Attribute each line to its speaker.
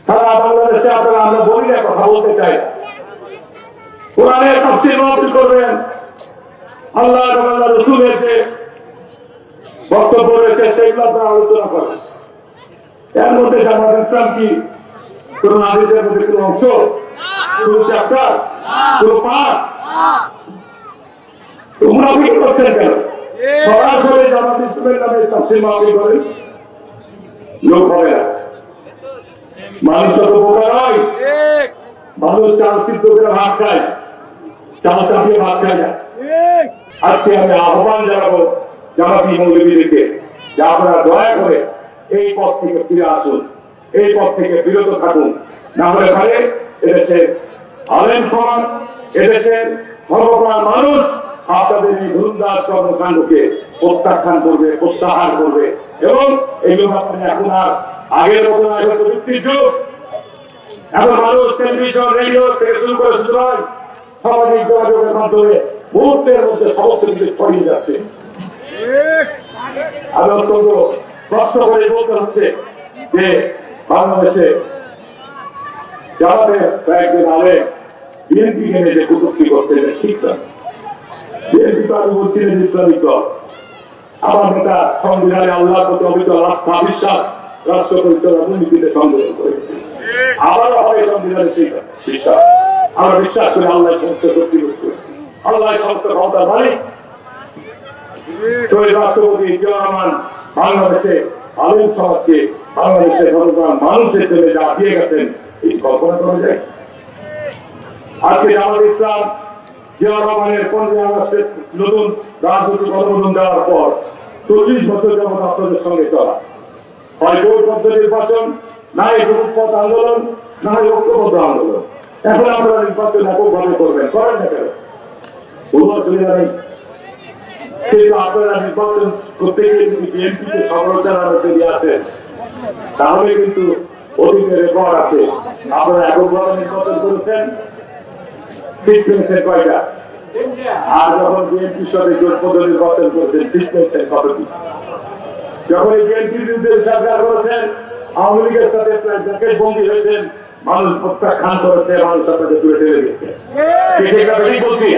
Speaker 1: সারা বাংলাদেশে আপনারা আমরা বলি না, কথা বলতে চাই। কোরআনের তাফসীর মাহফিল করবেন, আল্লাহ এবং রাসূলের যে বক্তব্য রয়েছে সেগুলো আপনারা আলোচনা করবেন। এর মধ্যে জামাত ইসলাম কি কোন হাদিসের মধ্যে কোন অংশ, কোন চ্যাপ্টার, কোন পাঠ তোমরা কি করছেন কেন? সরাসরি জামাত ইসলামের নামে তাফসীর মাহফিল করেন, লোক হবে না। মানুষ তো বোকা নয়, মানুষ চাল সিদ্ধ করে ভাত খায়, চাল চাপিয়ে ভাত খায় না। আজকে আমি আহ্বান জানাবো জামাতি মৌলবীদেরকে যে আপনারা দয়া করে এই পথ থেকে ফিরে আসুন, এই পথ থেকে বিরত থাকুন। না হলে পারে এদেশের আলেম সমাজ, এদেশের ধর্মপ্রাণ মানুষ আপনাদের এই ধুমদাস কর্মকাণ্ডকে প্রত্যাখ্যান করবে, প্রত্যাহার করবে। এবং এইগুলো আপনার এখন আর আগের মতো যুক্তির যুগ। এখন মানুষ টেলিভিশন, রেডিও থেকে শুরু করে শুধু নয়, সামাজিক যোগাযোগের মাধ্যমে মুহূর্তের মধ্যে সমস্ত কিছু ছড়িয়ে যাচ্ছে। আমি অত্যন্ত কষ্ট করে বলতে হচ্ছে যে বাংলাদেশে জামাতে কয়েকদিন আগে বিএনপি নিয়ে যে কটূক্তি করছে এটা ঠিক না। বিএনপি তো আমি বলছিলেন ইসলামিক দল। আমার নেতা সংবিধানে আল্লাহর প্রতি অবিচল আস্থা বিশ্বাস রাষ্ট্র পরিচালনা দুর্নীতিতে সংযুক্ত করেছে। আবারও হবে সংবিধানে সেই বিশ্বাস। আমরা বিশ্বাস করি আল্লাহ সমস্ত শক্তি বস্তু, আল্লাহ সমস্ত ক্ষমতার মালিক। শহীদ রাষ্ট্রপতি জিয়াউর রহমান বাংলাদেশে আলেম সমাজকে, বাংলাদেশের ধর্মপ্রাণ মানুষের জন্য যা দিয়ে গেছেন এই কল্পনা করা যায়। আজকে জামাত ইসলাম জিয়াউর রহমানের 15 আগস্টের নতুন রাজনৈতিক অনুমোদন দেওয়ার পর 40 বছর যাবত আপনাদের সঙ্গে চলা হয় জোটবদ্ধ নির্বাচন, না এই জোটপথ আন্দোলন, না হয় ঐক্যবদ্ধ আন্দোলন। এখন আপনারা নির্বাচন এককভাবে করবেন, করেন না কেন? কোনো অসুবিধা নেই। কিন্তু আপনারা নির্বাচন করতে গিয়ে যদি বিএনপিকে সমালোচনার মধ্যে দিয়ে আসেন তাহলে কিন্তু অতীতের রেকর্ড আছে। আপনারা এককভাবে নির্বাচন করেছেন, সিট পেয়েছেন কয়টা? আর যখন বিএনপির সাথে জোটবদ্ধ নির্বাচন করেছেন সিট পেয়েছেন কতটি? যখন এই বিএনপির বিরুদ্ধে সরকার করেছেন, আওয়ামী লীগের সাথে প্রায় বন্দী হয়েছেন, মানুষ প্রত্যাখ্যান করেছে, মানুষ আপনাদের তুলে ঠেলে দিয়েছে। ঠিক বলছি?